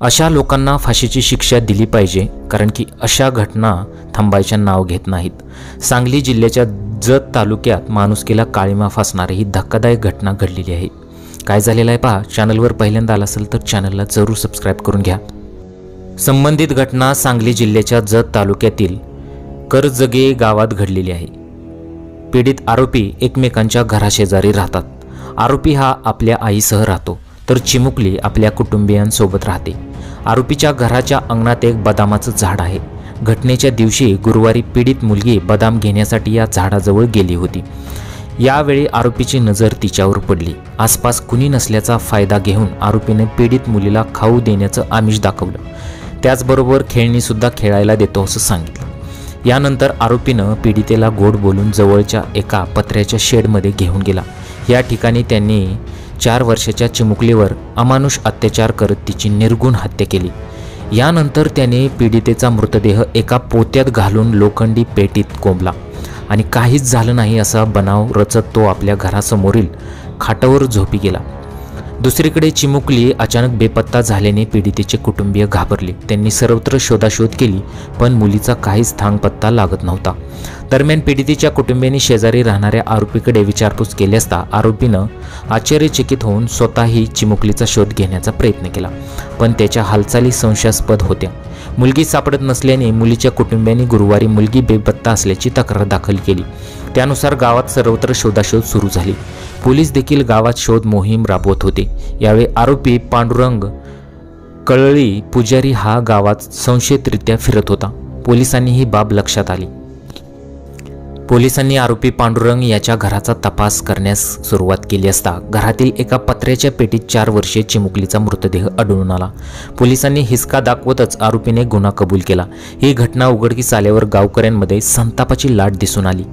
अशा लोकांना फाशीची शिक्षा दिली पाहिजे, कारण की अशा घटना थांबायचे नाव घेत नाहीत। सांगली जिल्ह्याच्या जत तालुक्यात माणुसकीला काळीमा फासणारी ही धक्कादायक घटना घडलेली आहे। काय झालेलं आहे पहा। चॅनलवर पहिल्यांदा आला असेल तर चॅनलला जरूर सबस्क्राईब करून घ्या। संबंधित घटना सांगली जिल्ह्याच्या जत तालुक्यातील करजगे गावात घडलेली आहे। पीडित आरोपी एकमेकांच्या घराशेजारी राहतात। आरोपी हा आपल्या आईसह राहतो, तर चिमुकली आपल्या कुटुंबियांसोबत राहते। आरोपीच्या घराच्या अंगणात एक बदामाचं झाड आहे। घटनेच्या दिवशी गुरुवारी पीडित मुलगी बदाम घेण्यासाठी या झाडाजवळ गेली होती। यावेळी आरोपीची नजर तिच्यावर पडली। आसपास कुणी नसल्याचा फायदा घेऊन आरोपीने पीडित मुलीला खाऊ देण्याचं आमिष दाखवलं। त्याचबरोबर खेळणीसुद्धा खेळायला देतो असं सांगितलं। यानंतर आरोपीनं पीडितेला गोड बोलून जवळच्या एका पत्र्याच्या शेडमध्ये घेऊन गेला। या ठिकाणी त्यांनी 4 वर्षाच्या चिमुकलीवर अमानुष अत्याचार करत तिची निर्गुण हत्या केली। यानंतर त्याने पीडितेचा मृतदेह एका पोत्यात घालून लोखंडी पेटीत कोंबला आणि काहीच झालं नाही असा बनाव रचत तो आपल्या घरासमोरील खाटावर झोपी गेला। दुसरीकडे चिमुकली अचानक बेपत्ता झाल्याने पीडितेचे कुटुंबीय घाबरले। त्यांनी सर्वत्र शोधाशोध केली, पण मुलीचा काहीच थांगपत्ता लागत नव्हता। दरम्यान पीडितेच्या कुटुंबियांनी शेजारी राहणाऱ्या आरोपीकडे विचारपूस केली असता आरोपीनं आश्चर्यचकित होऊन स्वतःही चिमुकलीचा शोध घेण्याचा प्रयत्न केला, पण त्याच्या हालचाली संशयास्पद होत्या। मुलगी सापडत नसल्याने मुलीच्या कुटुंबियांनी गुरुवारी मुलगी बेपत्ता असल्याची तक्रार दाखल केली। त्यानुसार गावात सर्वत्र शोधाशोध सुरू झाली। पोलीस देखील गावात शोध मोहीम राबवत होते। यावेळी आरोपी पांडुरंग कळळी पुजारी हा गावात संशयितरित्या फिरत होता। पोलिसांनी ही बाब लक्षात आली। पोलिसांनी आरोपी पांडुरंग याच्या घराचा तपास करण्यास सुरुवात केली असता घरातील एका पत्र्याच्या पेटीत 4 वर्षीय चिमुकलीचा मृतदेह आढळून आला। पोलिसांनी हिसका दाखवतच आरोपीने गुन्हा कबूल केला। ही घटना उघडकीस आल्यावर गावकऱ्यांमध्ये संतापाची लाट दिसून आली।